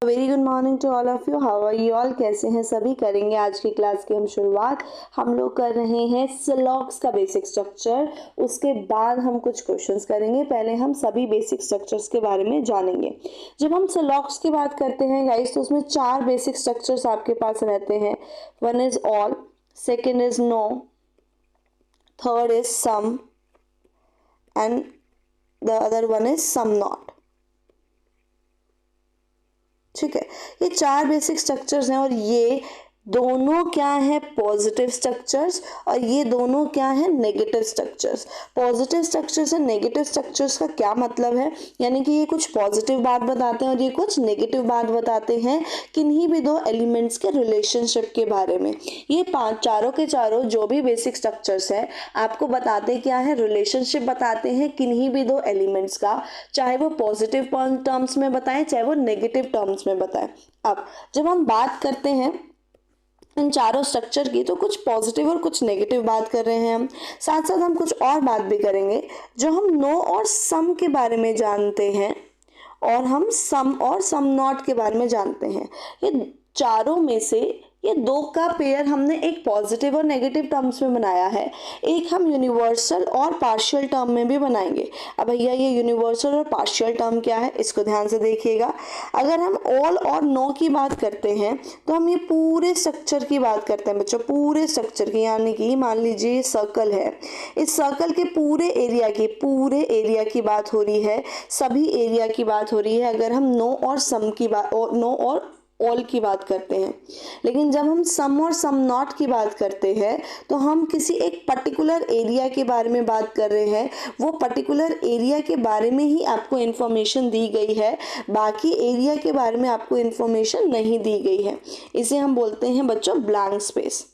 Very good morning to all of you. How are you all? कैसे हैं सभी? करेंगे आज की क्लास की हम शुरुआत। हम लोग कर रहे हैं सिलॉग्स का बेसिक स्ट्रक्चर, उसके बाद हम कुछ क्वेश्चंस करेंगे। पहले हम सभी बेसिक स्ट्रक्चर्स के बारे में जानेंगे। जब हम सिलॉग्स की बात करते हैं गाइस, तो उसमें 4 बेसिक स्ट्रक्चर्स आपके पास रहते हैं। One is all, second is no, third is some and the other one is some not. ठीक है, ये 4 बेसिक स्ट्रक्चर्स हैं और ये दोनों क्या है? पॉजिटिव स्ट्रक्चर्स, और ये दोनों क्या है? Negative structures. पॉजिटिव स्ट्रक्चर्स और नेगेटिव स्ट्रक्चर्स का क्या मतलब है? यानी कि ये कुछ पॉजिटिव बात बताते हैं और ये कुछ नेगेटिव बात बताते हैं किन्हीं भी दो एलिमेंट्स के रिलेशनशिप के बारे में। ये चारों के चारों जो भी बेसिक स्ट्रक्चर्स है आपको बताते क्या है? रिलेशनशिप बताते हैं किन्हीं भी दो एलिमेंट्स का, चाहे वो पॉजिटिव टर्म्स में बताएं चाहे वो नेगेटिव टर्म्स में बताएं। अब जब हम बात करते हैं इन चारों स्ट्रक्चर की, तो कुछ पॉजिटिव और कुछ नेगेटिव बात कर रहे हैं हम, साथ साथ हम कुछ और बात भी करेंगे। जो हम नो और सम के बारे में जानते हैं और हम सम और सम नॉट के बारे में जानते हैं, ये चारों में से ये दो का पेयर हमने एक पॉजिटिव और नेगेटिव टर्म्स में बनाया है, एक हम यूनिवर्सल और पार्शियल टर्म में भी बनाएंगे। अब भैया ये यूनिवर्सल और पार्शियल टर्म क्या है, इसको ध्यान से देखिएगा। अगर हम ऑल और नो की बात करते हैं तो हम ये पूरे स्ट्रक्चर की बात करते हैं बच्चों, पूरे स्ट्रक्चर की। यानी कि मान लीजिए ये सर्कल है, इस सर्कल के पूरे एरिया की बात हो रही है, सभी एरिया की बात हो रही है अगर हम नो और सम की बात, नो और ऑल की बात करते हैं। लेकिन जब हम सम और सम नॉट की बात करते हैं तो हम किसी एक पर्टिकुलर एरिया के बारे में बात कर रहे हैं। वो पर्टिकुलर एरिया के बारे में ही आपको इन्फॉर्मेशन दी गई है, बाकी एरिया के बारे में आपको इन्फॉर्मेशन नहीं दी गई है। इसे हम बोलते हैं बच्चों ब्लैंक स्पेस।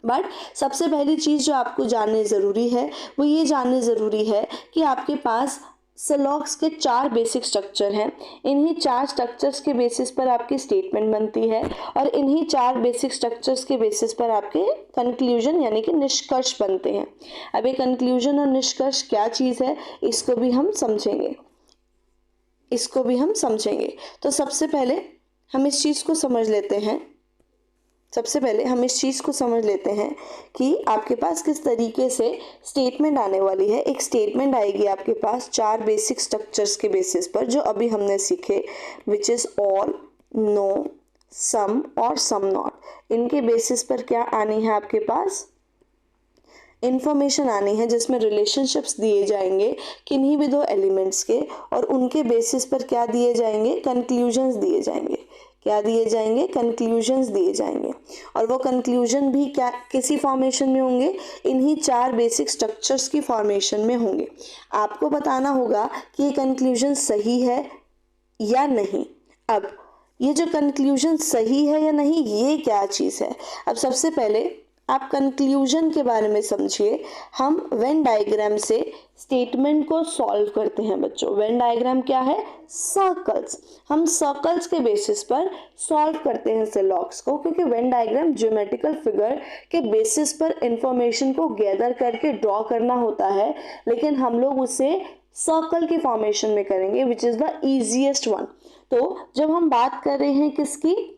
बट सबसे पहली चीज़ जो आपको जाननी ज़रूरी है वो ये जाननी ज़रूरी है कि आपके पास सिलॉग्स के 4 बेसिक स्ट्रक्चर हैं। इन्हीं 4 स्ट्रक्चर्स के बेसिस पर आपकी स्टेटमेंट बनती है और इन्हीं 4 बेसिक स्ट्रक्चर्स के बेसिस पर आपके कंक्लूजन यानी कि निष्कर्ष बनते हैं। अब ये कंक्लूजन और निष्कर्ष क्या चीज़ है, इसको भी हम समझेंगे। तो सबसे पहले हम इस चीज़ को समझ लेते हैं कि आपके पास किस तरीके से स्टेटमेंट आने वाली है। एक स्टेटमेंट आएगी आपके पास 4 बेसिक स्ट्रक्चर्स के बेसिस पर जो अभी हमने सीखे, विच इज़ ऑल, नो, सम और सम नॉट। इनके बेसिस पर क्या आनी है आपके पास? इंफॉर्मेशन आनी है जिसमें रिलेशनशिप्स दिए जाएंगे किन्हीं भी दो एलिमेंट्स के, और उनके बेसिस पर क्या दिए जाएंगे? कंक्लूजन्स दिए जाएंगे। क्या दिए जाएंगे? कंक्लूजन्स दिए जाएंगे। और वो कंक्लूजन भी क्या किसी फॉर्मेशन में होंगे? इन्हीं 4 बेसिक स्ट्रक्चर्स की फॉर्मेशन में होंगे। आपको बताना होगा कि ये कंक्लूजन सही है या नहीं। अब ये जो कंक्लूजन सही है या नहीं, ये क्या चीज़ है? अब सबसे पहले आप कंक्लूजन के बारे में समझिए। हम वेन डायग्राम से स्टेटमेंट को सॉल्व करते हैं बच्चों। वेन डायग्राम क्या है? सर्कल्स। हम सर्कल्स के बेसिस पर सॉल्व करते हैं सिलॉग्स को, क्योंकि वेन डायग्राम ज्योमेट्रिकल फिगर के बेसिस पर इंफॉर्मेशन को गैदर करके ड्रॉ करना होता है, लेकिन हम लोग उसे सर्कल के फॉर्मेशन में करेंगे, which is the easiest one. तो जब हम बात कर रहे हैं किसकी?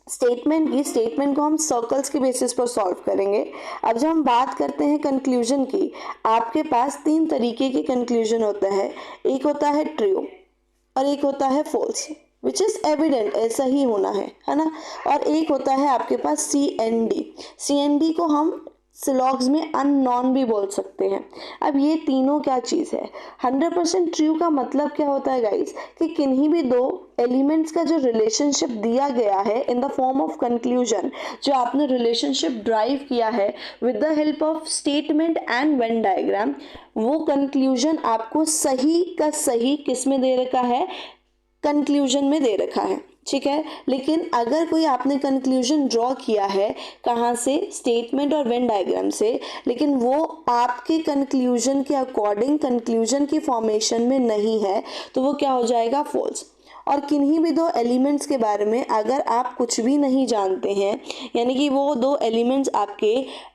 स्टेटमेंट को हम सर्कल्स के बेसिस पर सॉल्व करेंगे। अब जब हम बात करते हैं कंक्लूजन की, आपके पास 3 तरीके के कंक्लूजन होता है। एक होता है ट्रू और एक होता है फॉल्स, विच इज़ एविडेंट, ऐसा ही होना है ना। और एक होता है आपके पास CND को हम सिलॉग्स में अननोन भी बोल सकते हैं। अब ये तीनों क्या चीज़ है? 100% ट्रू का मतलब क्या होता है गाइस? कि किन्हीं भी दो एलिमेंट्स का जो रिलेशनशिप दिया गया है in the form of conclusion, जो आपने रिलेशनशिप ड्राइव किया है with the help of statement and Venn diagram, वो कंक्लूजन आपको सही का सही किस में दे रखा है? कंक्लूजन में दे रखा है। ठीक है, लेकिन अगर कोई आपने कंक्लूजन ड्रॉ किया है, कहाँ से? स्टेटमेंट और वेन डायग्राम से, लेकिन वो आपके कंक्लूजन के अकॉर्डिंग कंक्लूजन की फॉर्मेशन में नहीं है, तो वो क्या हो जाएगा? फॉल्स। और किन्हीं भी दो एलिमेंट्स के बारे में अगर आप कुछ भी नहीं जानते हैं, यानी कि वो दो एलिमेंट्स आपके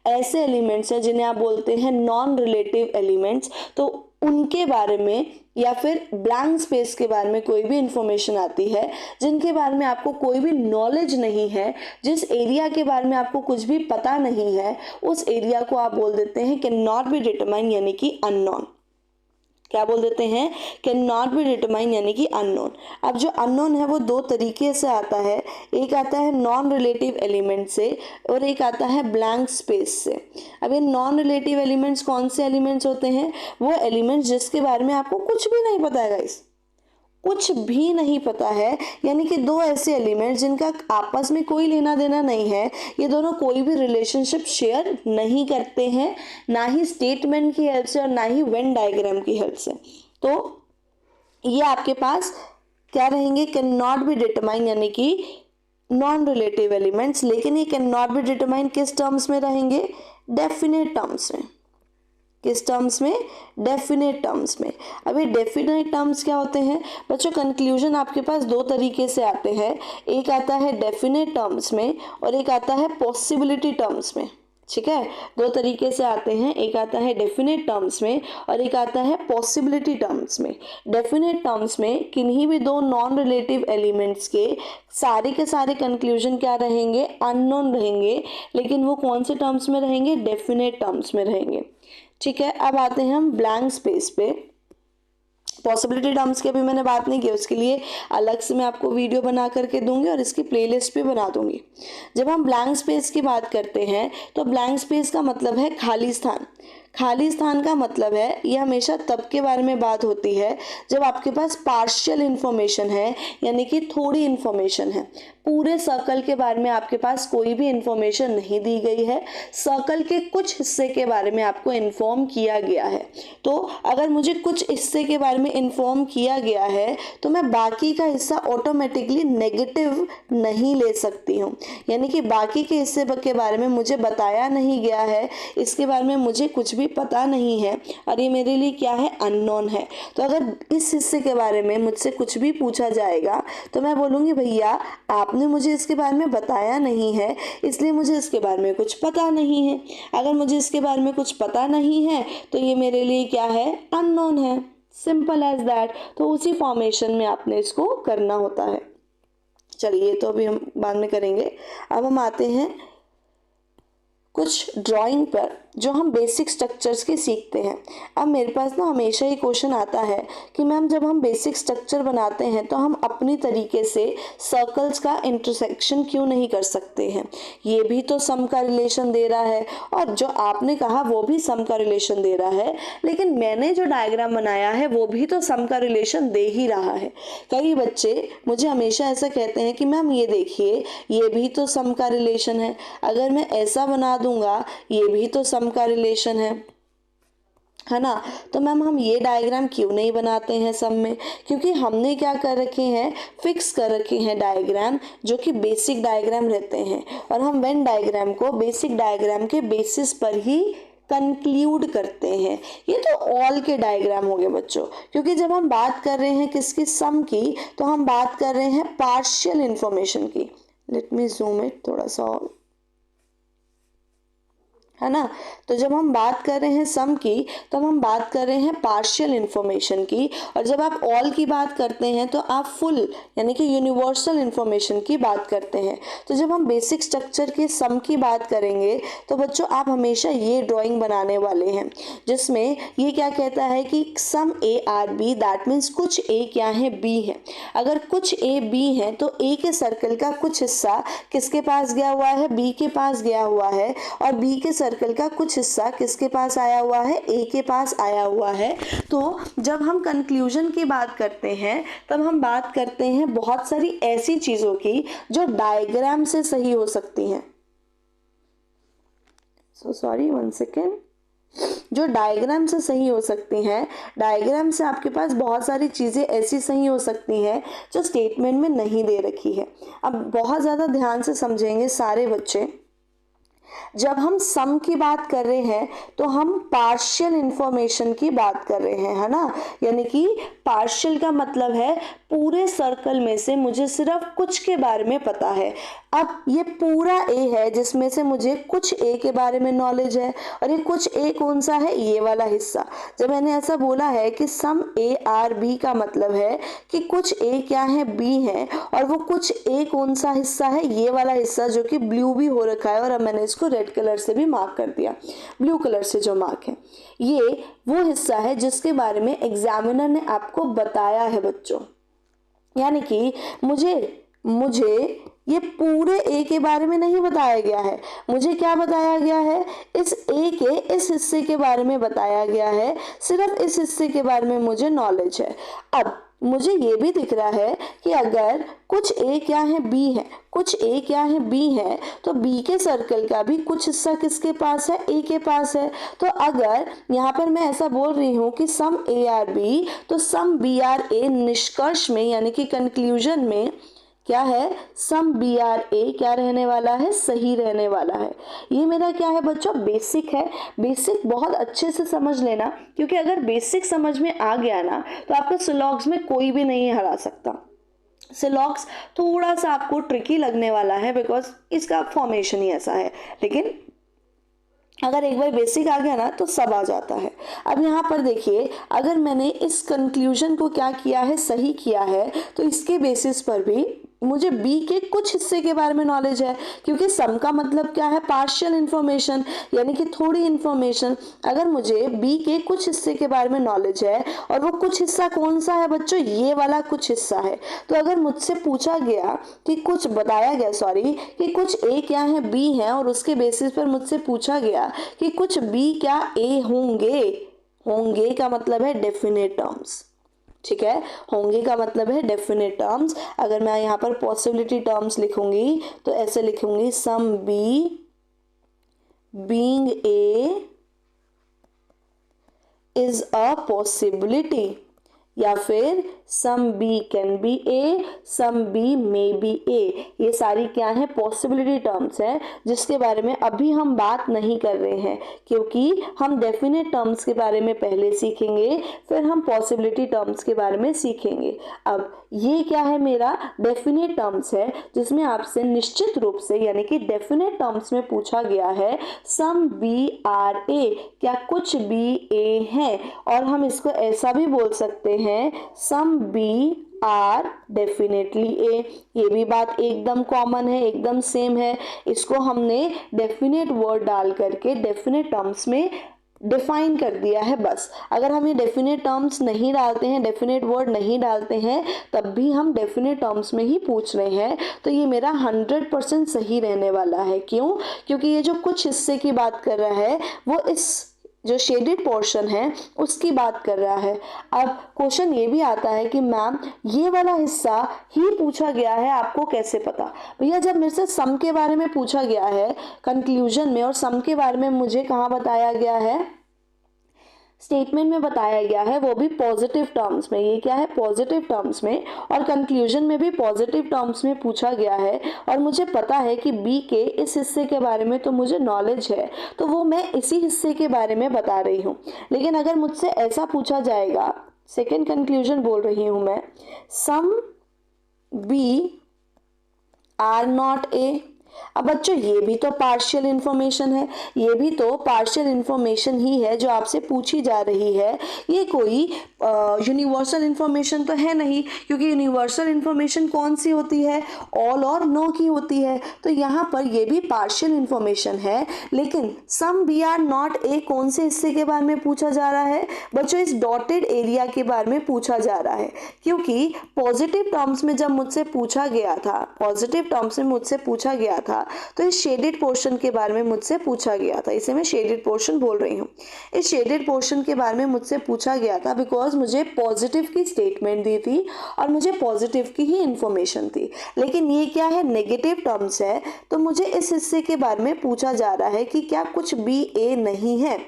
ऐसे एलिमेंट्स हैं जिन्हें आप बोलते हैं नॉन रिलेटिव एलिमेंट्स, तो उनके बारे में या फिर ब्लैंक स्पेस के बारे में कोई भी इंफॉर्मेशन आती है, जिनके बारे में आपको कोई भी नॉलेज नहीं है, जिस एरिया के बारे में आपको कुछ भी पता नहीं है, उस एरिया को आप बोल देते हैं कैन नॉट बी डिटरमाइन यानी कि अननोन। क्या बोल देते हैं? कैन नॉट बी डिटरमाइन यानी कि अननोन। अब जो अननोन है वो दो तरीके से आता है, एक आता है नॉन रिलेटिव एलिमेंट से और एक आता है ब्लैंक स्पेस से। अब ये नॉन रिलेटिव एलिमेंट्स कौन से एलिमेंट्स होते हैं? वो एलिमेंट्स जिसके बारे में आपको कुछ भी नहीं पता है गाइस, कुछ भी नहीं पता है, यानी कि दो ऐसे एलिमेंट्स जिनका आपस में कोई लेना देना नहीं है, ये दोनों कोई भी रिलेशनशिप शेयर नहीं करते हैं, ना ही स्टेटमेंट की हेल्प से और ना ही वेन डायग्राम की हेल्प से। तो ये आपके पास क्या रहेंगे? कैन नॉट बी डिटरमाइन यानी कि नॉन रिलेटिव एलिमेंट्स। लेकिन ये कैन नॉट बी डिटरमाइन किस टर्म्स में रहेंगे? डेफिनेट टर्म्स में। किस टर्म्स में? डेफिनेट टर्म्स में। अब ये डेफिनेट टर्म्स क्या होते हैं बच्चों? कंक्लूजन आपके पास दो तरीके से आते हैं, एक आता है डेफिनेट टर्म्स में और एक आता है पॉसिबिलिटी टर्म्स में। ठीक है, दो तरीके से आते हैं, एक आता है डेफिनेट टर्म्स में और एक आता है पॉसिबिलिटी टर्म्स में। डेफिनेट टर्म्स में किन्हीं भी दो नॉन रिलेटिव एलिमेंट्स के सारे कंक्लूजन क्या रहेंगे? अननोन रहेंगे, लेकिन वो कौन से टर्म्स में रहेंगे? डेफिनेट टर्म्स में रहेंगे। ठीक है, अब आते हैं हम ब्लैंक स्पेस पे। पॉसिबिलिटी टर्म्स की अभी मैंने बात नहीं की, उसके लिए अलग से मैं आपको वीडियो बना करके दूंगी और इसकी प्लेलिस्ट भी बना दूंगी। जब हम ब्लैंक स्पेस की बात करते हैं तो ब्लैंक स्पेस का मतलब है खाली स्थान। खाली स्थान का मतलब है, ये हमेशा तब के बारे में बात होती है जब आपके पास पार्शियल इंफॉर्मेशन है, यानी कि थोड़ी इंफॉर्मेशन है। पूरे सर्कल के बारे में आपके पास कोई भी इंफॉर्मेशन नहीं दी गई है, सर्कल के कुछ हिस्से के बारे में आपको इन्फॉर्म किया गया है। तो अगर मुझे कुछ हिस्से के बारे में इन्फॉर्म किया गया है तो मैं बाकी का हिस्सा ऑटोमेटिकली नेगेटिव नहीं ले सकती हूँ, यानी कि बाकी के हिस्से के बारे में मुझे बताया नहीं गया है, इसके बारे में मुझे कुछ भी पता नहीं है और ये मेरे लिए क्या है? अननोन है। तो अगर इस हिस्से के बारे में मुझसे कुछ भी पूछा जाएगा तो मैं बोलूँगी भैया आपने मुझे इसके बारे में बताया नहीं है, इसलिए मुझे इसके बारे में कुछ पता नहीं है। अगर मुझे इसके बारे में कुछ पता नहीं है तो ये मेरे लिए क्या है? अननोन है। Simple as that. तो उसी फॉर्मेशन में आपने इसको करना होता है। चलिए, तो अभी हम बाद में करेंगे। अब हम आते हैं कुछ ड्राइंग पर जो हम बेसिक स्ट्रक्चर्स के सीखते हैं। अब मेरे पास ना हमेशा ये क्वेश्चन आता है कि मैम जब हम बेसिक स्ट्रक्चर बनाते हैं तो हम अपनी तरीके से सर्कल्स का इंटरसेक्शन क्यों नहीं कर सकते हैं? ये भी तो सम का रिलेशन दे रहा है और जो आपने कहा वो भी सम का रिलेशन दे रहा है, लेकिन मैंने जो डायग्राम बनाया है वो भी तो सम का रिलेशन दे ही रहा है। कई बच्चे मुझे हमेशा ऐसा कहते हैं कि मैम ये देखिए, ये भी तो सम का रिलेशन है, अगर मैं ऐसा बना दूंगा ये भी तो सम का रिलेशन है ना। तो मैम हम ये डायग्राम क्यों नहीं बनाते हैं सम में? क्योंकि हमने क्या कर रखे हैं? फिक्स कर रखे हैं डायग्राम जो कि बेसिक डायग्राम रहते हैं, और हम वेन डायग्राम को बेसिक डायग्राम के बेसिस पर ही कंक्लूड करते हैं। ये तो ऑल के डायग्राम हो गए बच्चों, क्योंकि जब हम बात कर रहे हैं किसकी? सम की, तो हम बात कर रहे हैं पार्शियल इंफॉर्मेशन की। लेट मी जूम इट थोड़ा सा और, है ना। तो जब हम बात कर रहे हैं सम की तो हम बात कर रहे हैं पार्शियल इंफॉर्मेशन की, और जब आप ऑल की बात करते हैं तो आप फुल यानी कि यूनिवर्सल इंफॉर्मेशन की बात करते हैं। तो जब हम बेसिक स्ट्रक्चर के सम की बात करेंगे तो बच्चों आप हमेशा ये ड्राइंग बनाने वाले हैं जिसमें ये क्या कहता है कि some A are B, that means कुछ ए क्या है? बी है। अगर कुछ ए बी है तो ए के सर्कल का कुछ हिस्सा किसके पास गया हुआ है? बी के पास गया हुआ है, और बी के सर्कल का कुछ हिस्सा किसके पास आया हुआ है? ए के पास आया हुआ है। तो जब हम कंक्लूजन की बात करते हैं तब हम बात करते हैं बहुत सारी ऐसी चीजों की जो डायग्राम से सही हो सकती हैं। Sorry, one second. जो डायग्राम से सही हो सकती हैं, डायग्राम से आपके पास बहुत सारी चीज़ें ऐसी सही हो सकती हैं जो स्टेटमेंट में नहीं दे रखी है। अब बहुत ज़्यादा ध्यान से समझेंगे सारे बच्चे। जब हम सम की बात कर रहे हैं तो हम पार्शियल इंफॉर्मेशन की बात कर रहे हैं, है ना। यानी कि पार्शियल का मतलब है पूरे सर्कल में से मुझे सिर्फ कुछ के बारे में पता है। अब ये पूरा ए है जिसमें से मुझे कुछ ए के बारे में नॉलेज है, और ये कुछ ए कौन सा है, ये वाला हिस्सा। जब मैंने ऐसा बोला है कि सम ए आर बी का मतलब है कि कुछ ए क्या है, बी है, और वो कुछ ए कौन सा हिस्सा है, ये वाला हिस्सा जो कि ब्लू भी हो रखा है, और अब मैंने इसको रेड कलर से भी मार्क कर दिया। ब्लू कलर से जो मार्क है ये वो हिस्सा है जिसके बारे में एग्जामिनर ने आपको बताया है बच्चों। यानी कि मुझे ये पूरे ए के बारे में नहीं बताया गया है, मुझे क्या बताया गया है, इस ए के इस हिस्से के बारे में बताया गया है, सिर्फ इस हिस्से के बारे में मुझे नॉलेज है। अब मुझे ये भी दिख रहा है कि अगर कुछ ए क्या है, बी है, कुछ ए क्या है, बी है, तो बी के सर्कल का भी कुछ हिस्सा किसके पास है, ए के पास है। तो अगर यहाँ पर मैं ऐसा बोल रही हूँ कि सम ए आर बी, तो सम बी आर ए निष्कर्ष में यानी कि कंक्लूजन में क्या है, सम बी आर ए क्या रहने वाला है, सही रहने वाला है। ये मेरा क्या है बच्चों, बेसिक है। बेसिक बहुत अच्छे से समझ लेना, क्योंकि अगर बेसिक समझ में आ गया ना तो आपका सिलॉग्स में कोई भी नहीं हरा सकता। सिलॉग्स थोड़ा सा आपको ट्रिकी लगने वाला है बिकॉज इसका फॉर्मेशन ही ऐसा है, लेकिन अगर एक बार बेसिक आ गया ना तो सब आ जाता है। अब यहाँ पर देखिए, अगर मैंने इस कंक्लूजन को क्या किया है, सही किया है, तो इसके बेसिस पर भी मुझे बी के कुछ हिस्से के बारे में नॉलेज है, क्योंकि सम का मतलब क्या है, पार्शियल इन्फॉर्मेशन, यानी कि थोड़ी इन्फॉर्मेशन। अगर मुझे बी के कुछ हिस्से के बारे में नॉलेज है, और वो कुछ हिस्सा कौन सा है बच्चों, ये वाला कुछ हिस्सा है, तो अगर मुझसे पूछा गया कि कुछ बताया गया कि कुछ ए क्या है, बी है, और उसके बेसिस पर मुझसे पूछा गया कि कुछ बी क्या ए होंगे का मतलब है डेफिनेट टर्म्स। ठीक है, होंगे का मतलब है डेफिनेट टर्म्स। अगर मैं यहाँ पर पॉसिबिलिटी टर्म्स लिखूंगी तो ऐसे लिखूंगी, some B being A is a possibility, या फिर some B can be A, some B may be A. ये सारी क्या है, पॉसिबिलिटी टर्म्स है, जिसके बारे में अभी हम बात नहीं कर रहे हैं, क्योंकि हम डेफिनेट टर्म्स के बारे में पहले सीखेंगे, फिर हम पॉसिबिलिटी टर्म्स के बारे में सीखेंगे। अब ये क्या है, मेरा डेफिनेट टर्म्स है, जिसमें आपसे निश्चित रूप से यानी कि डेफिनेट टर्म्स में पूछा गया है सम बी आर ए, क्या कुछ बी ए है, और हम इसको ऐसा भी बोल सकते हैं सम बी आर डेफिनेटली ए। ये भी बात एकदम कॉमन है, एकदम सेम है। इसको हमने डेफिनेट वर्ड डाल करके डेफिनेट टर्म्स में डिफाइन कर दिया है बस। अगर हम ये डेफिनेट टर्म्स नहीं डालते हैं, डेफिनेट वर्ड नहीं डालते हैं, तब भी हम डेफिनेट टर्म्स में ही पूछ रहे हैं, तो ये मेरा 100% सही रहने वाला है। क्यों? क्योंकि ये जो कुछ हिस्से की बात कर रहा है वो इस जो शेडेड पोर्शन है उसकी बात कर रहा है। अब क्वेश्चन ये भी आता है कि मैम ये वाला हिस्सा ही पूछा गया है, आपको कैसे पता? भैया जब मेरे से सम के बारे में पूछा गया है कंक्लूजन में, और सम के बारे में मुझे कहाँ बताया गया है, स्टेटमेंट में बताया गया है, वो भी पॉजिटिव टर्म्स में। ये क्या है, पॉजिटिव टर्म्स में, और कंक्लूजन में भी पॉजिटिव टर्म्स में पूछा गया है, और मुझे पता है कि बी के इस हिस्से के बारे में तो मुझे नॉलेज है, तो वो मैं इसी हिस्से के बारे में बता रही हूँ। लेकिन अगर मुझसे ऐसा पूछा जाएगा, सेकेंड कंक्लूजन बोल रही हूँ मैं, some B are not A. अब बच्चों ये भी तो पार्शियल इंफॉर्मेशन है, ये भी तो पार्शियल इंफॉर्मेशन ही है जो आपसे पूछी जा रही है। ये कोई यूनिवर्सल इंफॉर्मेशन तो है नहीं, क्योंकि यूनिवर्सल इंफॉर्मेशन कौन सी होती है, ऑल और नो की होती है। तो यहाँ पर ये भी पार्शियल इंफॉर्मेशन है। लेकिन some B are not A कौन से हिस्से के बारे में पूछा जा रहा है बच्चों, इस डॉटेड एरिया के बारे में पूछा जा रहा है। क्योंकि पॉजिटिव टर्म्स में जब मुझसे पूछा गया था, पॉजिटिव टर्म्स में मुझसे पूछा गया था, तो इस शेडेड पोर्शन के बारे में मुझसे पूछा गया था। इसे मैं शेडेड पोर्शन बोल रही हूँ। इस शेडेड पोर्शन के बारे में मुझसे पूछा गया था बिकॉज मुझे पॉजिटिव की स्टेटमेंट दी थी और मुझे पॉजिटिव की ही इंफॉर्मेशन थी। लेकिन ये क्या है, नेगेटिव टर्म्स है, तो मुझे इस हिस्से के बारे में पूछा जा रहा है कि क्या कुछ बी ए नहीं है,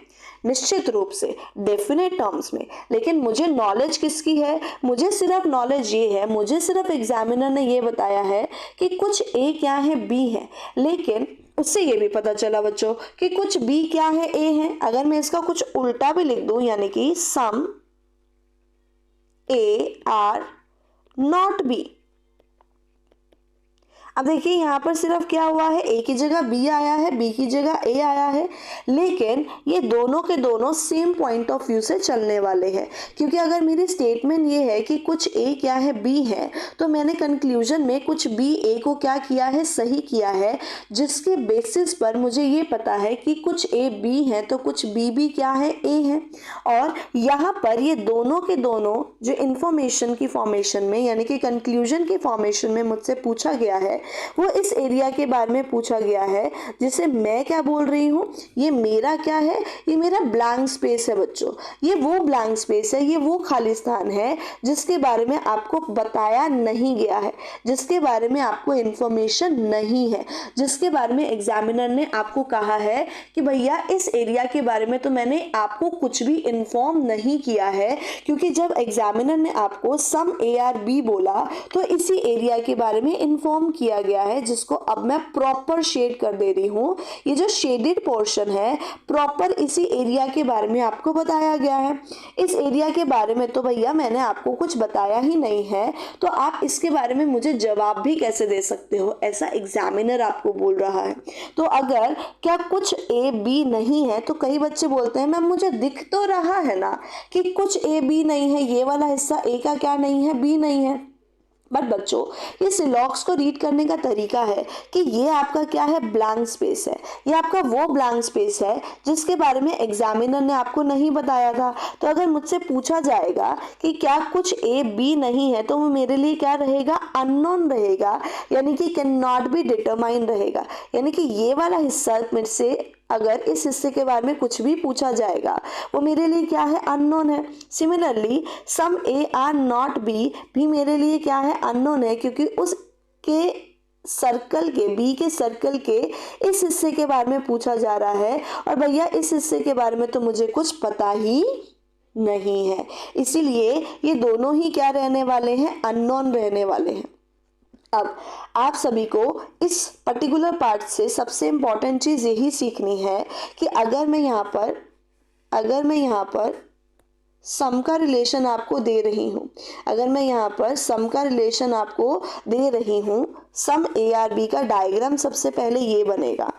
निश्चित रूप से डेफिनेट टर्म्स में। लेकिन मुझे नॉलेज किसकी है, मुझे सिर्फ नॉलेज ये है, मुझे सिर्फ एग्जामिनर ने ये बताया है कि कुछ ए क्या है, बी है। लेकिन उससे ये भी पता चला बच्चों कि कुछ बी क्या है, ए है। अगर मैं इसका कुछ उल्टा भी लिख दूं, यानी कि some A are not B. अब देखिए यहाँ पर सिर्फ क्या हुआ है, ए की जगह बी आया है, बी की जगह ए आया है, लेकिन ये दोनों के दोनों सेम पॉइंट ऑफ व्यू से चलने वाले हैं। क्योंकि अगर मेरी स्टेटमेंट ये है कि कुछ ए क्या है बी है, तो मैंने कंक्लूजन में कुछ बी ए को क्या किया है, सही किया है, जिसके बेसिस पर मुझे ये पता है कि कुछ ए बी है तो कुछ बी भी क्या है, ए है। और यहाँ पर ये दोनों के दोनों जो इंफॉर्मेशन की फॉर्मेशन में यानी कि कंक्लूजन की फॉर्मेशन में मुझसे पूछा गया है, वो इस एरिया के बारे में पूछा गया है जिसे मैं क्या बोल रही हूँ, ये मेरा क्या है, ये मेरा ब्लैंक स्पेस है बच्चों। ये वो ब्लैंक स्पेस है, ये वो खाली स्थान है जिसके बारे में आपको बताया नहीं गया है, जिसके बारे में आपको इंफॉर्मेशन नहीं है, जिसके बारे में एग्जामिनर ने आपको कहा है कि भैया इस एरिया के बारे में तो मैंने आपको कुछ भी इन्फॉर्म नहीं किया है। क्योंकि जब एग्जामिनर ने आपको सम ए आर बी बोला तो इसी एरिया के बारे में इन्फॉर्म किया गया है, जिसको अब मैं प्रॉपर शेड कर दे रही हूँ। ये जो शेडेड पोर्शन है प्रॉपर इसी एरिया के बारे में आपको बताया गया है। इस एरिया के बारे में तो भैया मैंने आपको कुछ बताया ही नहीं है, तो आप इसके बारे में मुझे जवाब भी कैसे दे सकते हो, ऐसा एग्जामिनर आपको बोल रहा है। तो अगर क्या कुछ ए बी नहीं है, तो कई बच्चे बोलते हैं मैम मुझे दिख तो रहा है ना कि कुछ ए बी नहीं है, ये वाला हिस्सा ए का क्या नहीं है, बी नहीं है। बट बच्चों ये सिलॉक्स को रीड करने का तरीका है कि ये आपका क्या है, ब्लैंक स्पेस है। ये आपका वो ब्लैंक स्पेस है जिसके बारे में एग्जामिनर ने आपको नहीं बताया था। तो अगर मुझसे पूछा जाएगा कि क्या कुछ ए बी नहीं है, तो वो मेरे लिए क्या रहेगा, अननोन रहेगा, यानी कि कैन नॉट बी डिटरमाइन रहेगा। यानी कि ये वाला हिस्सा मेरे से अगर इस हिस्से के बारे में कुछ भी पूछा जाएगा वो मेरे लिए क्या है, अननोन है। Similarly some A are not B भी मेरे लिए क्या है, अननोन है, क्योंकि उसके सर्कल के बी के सर्कल के इस हिस्से के बारे में पूछा जा रहा है, और भैया इस हिस्से के बारे में तो मुझे कुछ पता ही नहीं है। इसीलिए ये दोनों ही क्या रहने वाले हैं, अननोन रहने वाले हैं। अब आप सभी को इस पर्टिकुलर पार्ट से सबसे इम्पॉर्टेंट चीज़ यही सीखनी है कि अगर मैं यहाँ पर सम का रिलेशन आपको दे रही हूँ, सम ए आर बी का डायग्राम सबसे पहले ये बनेगा।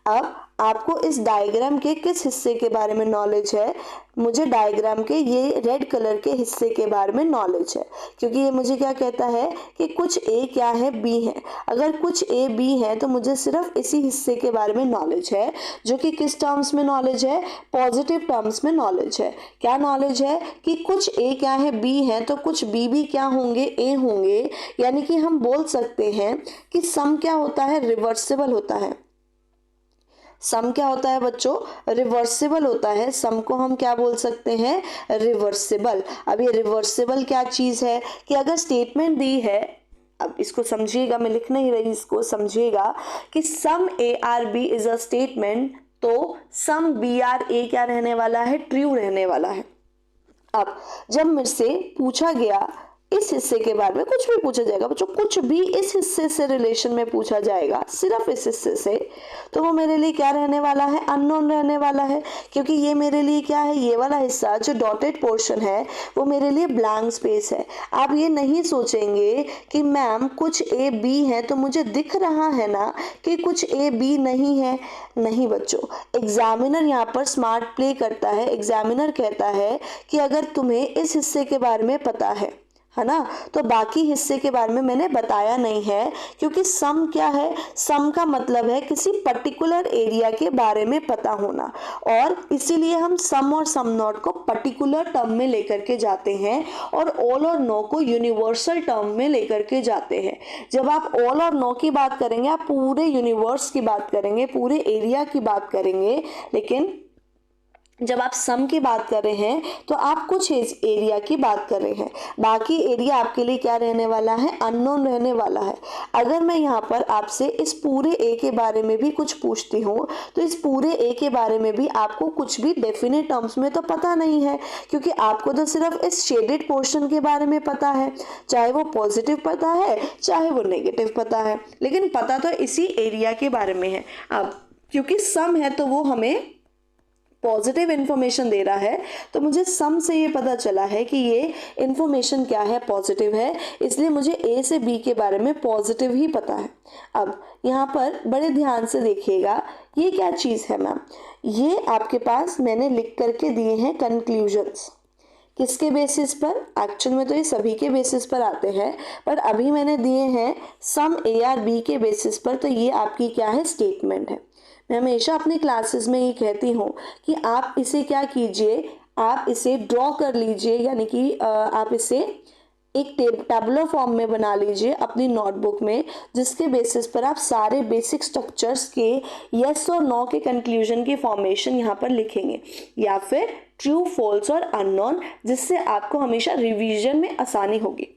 अब आपको इस डायग्राम के किस हिस्से के बारे में नॉलेज है, मुझे डायग्राम के ये रेड कलर के हिस्से के बारे में नॉलेज है, क्योंकि ये मुझे क्या कहता है कि कुछ ए क्या है, बी है। अगर कुछ ए बी है तो मुझे सिर्फ इसी हिस्से के बारे में नॉलेज है, जो कि किस टर्म्स में नॉलेज है, पॉजिटिव टर्म्स में नॉलेज है। क्या नॉलेज है कि कुछ ए क्या है, बी है, तो कुछ बी भी क्या होंगे, ए होंगे। यानी कि हम बोल सकते हैं कि सम क्या होता है, रिवर्सिबल होता है। सम क्या होता है बच्चों, रिवर्सिबल होता है। सम को हम क्या बोल सकते हैं, रिवर्सिबल। अब ये रिवर्सिबल क्या चीज़ है कि अगर स्टेटमेंट दी है, अब इसको समझिएगा, मैं लिख नहीं रही, इसको समझिएगा कि some A are B is a statement, तो सम बी आर ए क्या रहने वाला है, ट्रू रहने वाला है। अब जब मेरे से पूछा गया इस हिस्से के बारे में, कुछ भी पूछा जाएगा बच्चों, कुछ भी इस हिस्से से रिलेशन में पूछा जाएगा, सिर्फ इस हिस्से से, तो वो मेरे लिए क्या रहने वाला है, अननोन रहने वाला है। क्योंकि ये मेरे लिए क्या है, ये वाला हिस्सा जो डॉटेड पोर्शन है वो मेरे लिए ब्लैंक स्पेस है। आप ये नहीं सोचेंगे कि मैम कुछ ए बी है तो मुझे दिख रहा है ना कि कुछ ए बी नहीं है। नहीं बच्चों, एग्जामिनर यहाँ पर स्मार्ट प्ले करता है। एग्जामिनर कहता है कि अगर तुम्हें इस हिस्से के बारे में पता है ना, तो बाकी हिस्से के बारे में मैंने बताया नहीं है। क्योंकि सम क्या है, सम का मतलब है किसी पर्टिकुलर एरिया के बारे में पता होना, और इसीलिए हम सम और सम नॉट को पर्टिकुलर टर्म में लेकर के जाते हैं और ऑल और नो को यूनिवर्सल टर्म में लेकर के जाते हैं। जब आप ऑल और नो की बात करेंगे, आप पूरे यूनिवर्स की बात करेंगे, पूरे एरिया की बात करेंगे, लेकिन जब आप सम की बात कर रहे हैं तो आप कुछ एरिया की बात कर रहे हैं। बाकी एरिया आपके लिए क्या रहने वाला है, अननोन रहने वाला है। अगर मैं यहाँ पर आपसे इस पूरे ए के बारे में भी कुछ पूछती हूँ, तो इस पूरे ए के बारे में भी आपको कुछ भी डेफिनेट टर्म्स में तो पता नहीं है, क्योंकि आपको तो सिर्फ इस शेडेड पोर्शन के बारे में पता है, चाहे वो पॉजिटिव पता है चाहे वो नेगेटिव पता है, लेकिन पता तो इसी एरिया के बारे में है। अब क्योंकि सम है तो वो हमें पॉजिटिव इन्फॉर्मेशन दे रहा है, तो मुझे सम से ये पता चला है कि ये इन्फॉर्मेशन क्या है, पॉजिटिव है, इसलिए मुझे ए से बी के बारे में पॉजिटिव ही पता है। अब यहाँ पर बड़े ध्यान से देखिएगा, ये क्या चीज़ है मैम, ये आपके पास मैंने लिख करके दिए हैं कंक्लूजन्स। किसके बेसिस पर? एक्चुअल में तो ये सभी के बेसिस पर आते हैं, पर अभी मैंने दिए हैं सम ए आर बी के बेसिस पर, तो ये आपकी क्या है, स्टेटमेंट है। मैं हमेशा अपनी क्लासेस में ये कहती हूँ कि आप इसे क्या कीजिए, आप इसे ड्रॉ कर लीजिए, यानी कि आप इसे एक टेबुलर फॉर्म में बना लीजिए अपनी नोटबुक में, जिसके बेसिस पर आप सारे बेसिक स्ट्रक्चर्स के यस और नो के कंक्लूजन की फॉर्मेशन यहाँ पर लिखेंगे, या फिर ट्रू, फॉल्स और अननोन, जिससे आपको हमेशा रिवीजन में आसानी होगी।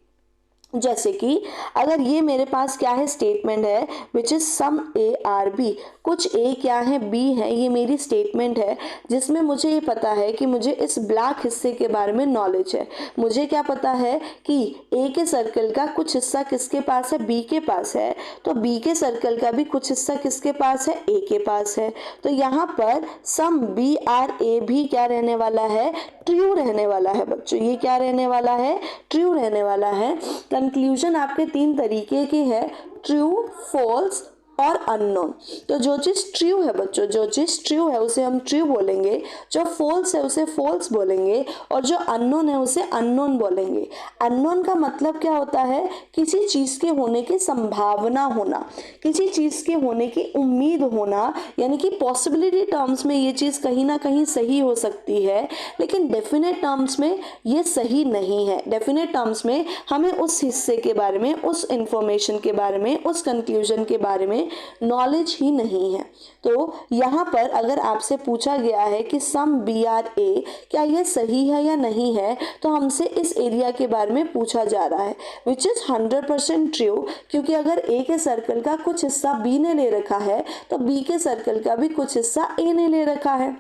जैसे कि अगर ये मेरे पास क्या है, स्टेटमेंट है which is some A are B, कुछ ए क्या है, बी है, ये मेरी स्टेटमेंट है जिसमें मुझे ये पता है कि मुझे इस ब्लैक हिस्से के बारे में नॉलेज है। मुझे क्या पता है कि ए के सर्कल का कुछ हिस्सा किसके पास है, बी के पास है, तो बी के सर्कल का भी कुछ हिस्सा किसके पास है, ए के पास है। तो यहाँ पर सम बी आर ए भी क्या रहने वाला है, ट्रू रहने वाला है बच्चों। ये क्या रहने वाला है, ट्रू रहने वाला है। कंक्लूजन आपके 3 तरीके के हैं, ट्रू, फॉल्स और अननोन। तो जो चीज़ ट्रू है बच्चों, जो चीज़ ट्रू है उसे हम ट्रू बोलेंगे, जो फॉल्स है उसे फॉल्स बोलेंगे, और जो अननोन है उसे अननोन बोलेंगे। अननोन का मतलब क्या होता है, किसी चीज़ के होने की संभावना होना, किसी चीज़ के होने की उम्मीद होना, यानी कि पॉसिबिलिटी टर्म्स में ये चीज़ कहीं ना कहीं सही हो सकती है, लेकिन डेफिनेट टर्म्स में ये सही नहीं है। डेफिनेट टर्म्स में हमें उस हिस्से के बारे में, उस इंफॉर्मेशन के बारे में, उस कंक्लूजन के बारे में नॉलेज ही नहीं है। तो यहाँ पर अगर आपसे पूछा गया है कि सम बी आर ए, क्या ये सही है या नहीं है, तो हमसे इस एरिया के बारे में पूछा जा रहा है विच इज 100% ट्रू, क्योंकि अगर ए के सर्कल का कुछ हिस्सा बी ने ले रखा है तो बी के सर्कल का भी कुछ हिस्सा ए ने ले रखा है।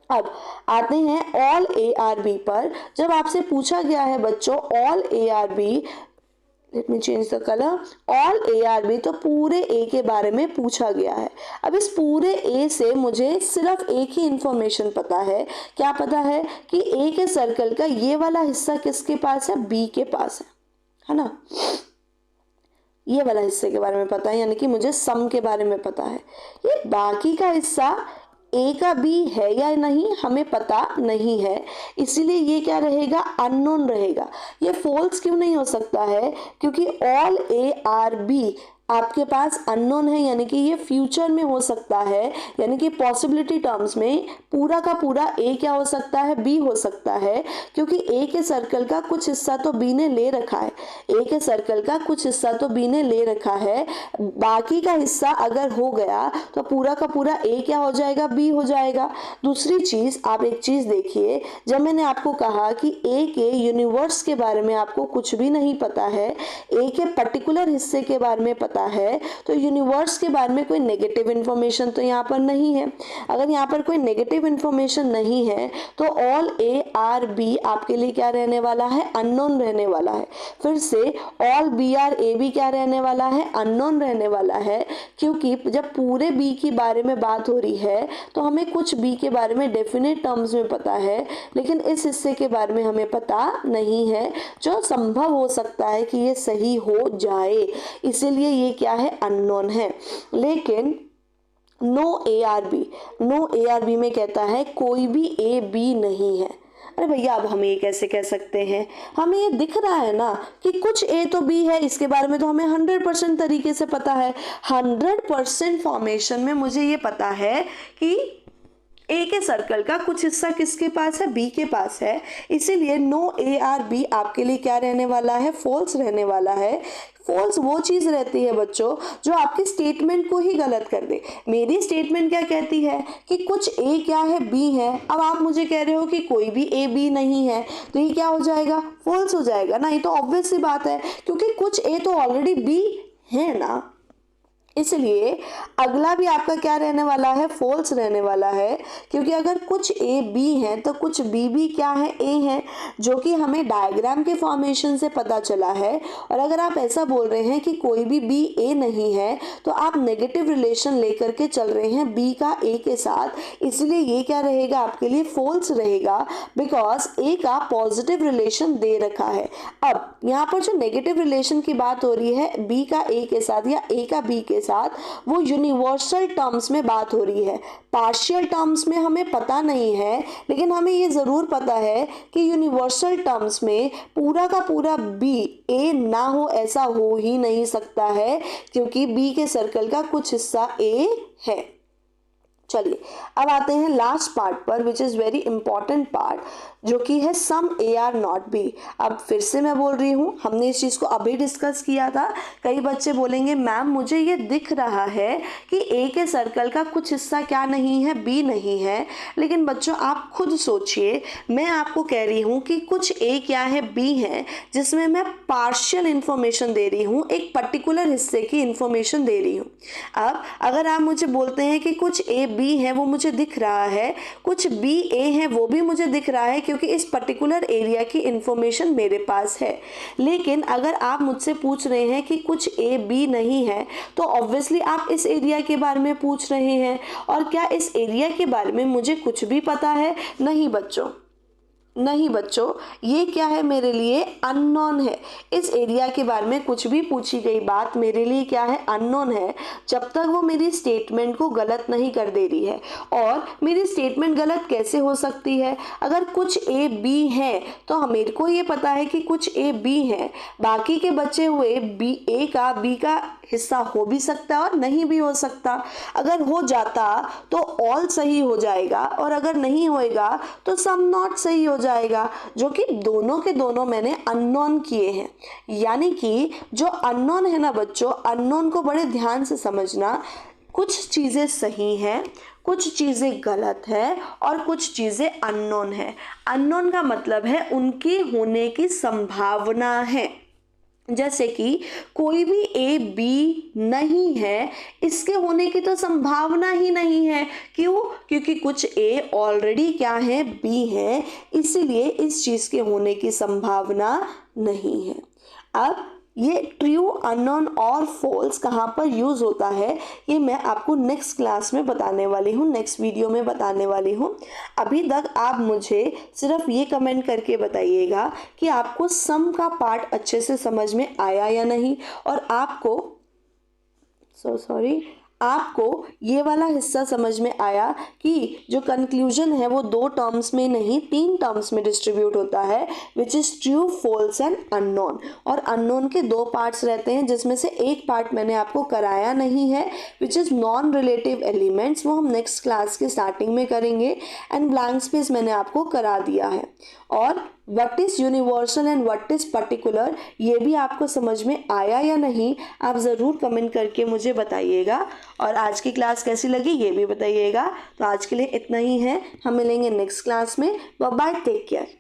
अब आते हैं ऑल ए आर बी पर। जब आपसे पूछा गया है बच्चों all A are B, let me change the colour, all A are B, तो पूरे ए के बारे में पूछा गया है। अब इस पूरे ए से मुझे सिर्फ एक ही इंफॉर्मेशन पता है, क्या पता है कि ए के सर्कल का ये वाला हिस्सा किसके पास है, बी के पास है ना। ये वाला हिस्से के बारे में पता है, यानी कि मुझे सम के बारे में पता है। ये बाकी का हिस्सा ए का बी है या नहीं हमें पता नहीं है, इसीलिए ये क्या रहेगा, अननोन रहेगा। ये फॉल्स क्यों नहीं हो सकता है, क्योंकि ऑल ए आर बी आपके पास अननोन है, यानी कि ये फ्यूचर में हो सकता है, यानी कि पॉसिबिलिटी टर्म्स में पूरा का पूरा ए क्या हो सकता है, बी हो सकता है, क्योंकि ए के सर्कल का कुछ हिस्सा तो बी ने ले रखा है, ए के सर्कल का कुछ हिस्सा तो बी ने ले रखा है, बाकी का हिस्सा अगर हो गया तो पूरा का पूरा ए क्या हो जाएगा, बी हो जाएगा। दूसरी चीज, आप एक चीज देखिए, जब मैंने आपको कहा कि ए के यूनिवर्स के बारे में आपको कुछ भी नहीं पता है, ए के पर्टिकुलर हिस्से के बारे में पता है, तो यूनिवर्स के बारे में कोई नेगेटिव इंफॉर्मेशन तो यहाँ पर नहीं है। अगर यहाँ पर कोई नेगेटिव इंफॉर्मेशन नहीं है तो ऑल ए आर बी आपके लिए क्या रहने वाला है, अननोन रहने वाला है। फिर से all B are A B क्या रहने वाला है, अननोन रहने वाला है, क्योंकि जब पूरे बी के बारे में बात हो रही है तो हमें कुछ बी के बारे में डेफिनेट टर्म्स में पता है, लेकिन इस हिस्से के बारे में हमें पता नहीं है, जो संभव हो सकता है कि ये सही हो जाए, इसीलिए ये क्या है, अननोन है। लेकिन no A are B, no A are B में कहता है कोई भी ए बी नहीं है। अरे भैया अब हम ये कैसे कह सकते हैं, हमें ये दिख रहा है ना कि कुछ ए तो बी है, इसके बारे में तो हमें 100% तरीके से पता है। 100% फॉर्मेशन में मुझे ये पता है कि ए के सर्कल का कुछ हिस्सा किसके पास है, बी के पास है, इसीलिए नो ए आर बी आपके लिए क्या रहने वाला है, फॉल्स रहने वाला है। फॉल्स वो चीज रहती है बच्चों जो आपकी स्टेटमेंट को ही गलत कर दे। मेरी स्टेटमेंट क्या कहती है कि कुछ ए क्या है, बी है। अब आप मुझे कह रहे हो कि कोई भी ए बी नहीं है, तो ये क्या हो जाएगा, फॉल्स हो जाएगा ना। ये तो ऑब्वियस सी बात है, क्योंकि कुछ ए तो ऑलरेडी बी है ना, इसलिए अगला भी आपका क्या रहने वाला है, फॉल्स रहने वाला है, क्योंकि अगर कुछ ए बी है तो कुछ बी भी क्या है, ए है, जो कि हमें डायग्राम के फॉर्मेशन से पता चला है। और अगर आप ऐसा बोल रहे हैं कि कोई भी बी ए नहीं है तो आप नेगेटिव रिलेशन लेकर के चल रहे हैं बी का ए के साथ, इसलिए ये क्या रहेगा आपके लिए, फॉल्स रहेगा, बिकॉज ए का पॉजिटिव रिलेशन दे रखा है। अब यहाँ पर जो नेगेटिव रिलेशन की बात हो रही है बी का ए के साथ या ए का बी के साथ, वो यूनिवर्सल टर्म्स में बात हो रही है। पार्शियल टर्म्स में हमें पता नहीं है, लेकिन हमें ये जरूर पता है कि यूनिवर्सल टर्म्स में पूरा का पूरा बी ए ना हो ऐसा हो ही नहीं सकता है, क्योंकि बी के सर्कल का कुछ हिस्सा ए है। चलिए अब आते हैं लास्ट पार्ट पर, which is very important part, जो कि है सम ए आर नॉट बी। अब फिर से मैं बोल रही हूँ, हमने इस चीज को अभी डिस्कस किया था। कई बच्चे बोलेंगे मैम मुझे ये दिख रहा है कि ए के सर्कल का कुछ हिस्सा क्या नहीं है, बी नहीं है। लेकिन बच्चों आप खुद सोचिए, मैं आपको कह रही हूँ कि कुछ ए क्या है, बी है, जिसमें मैं पार्शियल इंफॉर्मेशन दे रही हूँ, एक पर्टिकुलर हिस्से की इंफॉर्मेशन दे रही हूँ। अब अगर आप मुझे बोलते हैं कि कुछ ए बी है वो मुझे दिख रहा है, कुछ बी ए है वो भी मुझे दिख रहा है, क्योंकि इस पर्टिकुलर एरिया की इंफॉर्मेशन मेरे पास है। लेकिन अगर आप मुझसे पूछ रहे हैं कि कुछ ए बी नहीं है, तो ऑब्वियसली आप इस एरिया के बारे में पूछ रहे हैं। और क्या इस एरिया के बारे में मुझे कुछ भी पता है? नहीं बच्चों, नहीं बच्चों, ये क्या है, मेरे लिए अननोन है। इस एरिया के बारे में कुछ भी पूछी गई बात मेरे लिए क्या है, अननोन है, जब तक वो मेरी स्टेटमेंट को गलत नहीं कर दे रही है। और मेरी स्टेटमेंट गलत कैसे हो सकती है? अगर कुछ ए बी है तो मेरे को ये पता है कि कुछ ए बी है, बाकी के बचे हुए बी ए का बी का हिस्सा हो भी सकता है और नहीं भी हो सकता। अगर हो जाता तो ऑल सही हो जाएगा, और अगर नहीं होएगा तो सम नॉट सही हो जाएगा, जो कि दोनों के दोनों मैंने अननोन किए हैं। यानी कि जो अननोन है ना बच्चों, अननोन को बड़े ध्यान से समझना। कुछ चीजें सही हैं, कुछ चीजें गलत है, और कुछ चीजें अननोन है। अननोन का मतलब है उनके होने की संभावना है। जैसे कि कोई भी ए बी नहीं है, इसके होने की तो संभावना ही नहीं है। क्यों? क्योंकि कुछ ए ऑलरेडी क्या है, बी है, इसीलिए इस चीज के होने की संभावना नहीं है। अब ये ट्रू, अननोन और फॉल्स कहाँ पर यूज होता है, ये मैं आपको नेक्स्ट क्लास में बताने वाली हूँ, नेक्स्ट वीडियो में बताने वाली हूँ। अभी तक आप मुझे सिर्फ ये कमेंट करके बताइएगा कि आपको सम का पार्ट अच्छे से समझ में आया या नहीं, और आपको ये वाला हिस्सा समझ में आया कि जो कंक्लूजन है वो 2 टर्म्स में नहीं 3 टर्म्स में डिस्ट्रीब्यूट होता है, which is true, false and unknown. और अननोन के 2 पार्ट्स रहते हैं, जिसमें से एक पार्ट मैंने आपको कराया नहीं है, which is non relative elements, वो हम नेक्स्ट क्लास के स्टार्टिंग में करेंगे। एंड ब्लैंक स्पेस मैंने आपको करा दिया है। और what is universal and what is particular, ये भी आपको समझ में आया या नहीं, आप ज़रूर कमेंट करके मुझे बताइएगा। और आज की क्लास कैसी लगी ये भी बताइएगा। तो आज के लिए इतना ही है, हम मिलेंगे नेक्स्ट क्लास में। Bye bye, take care.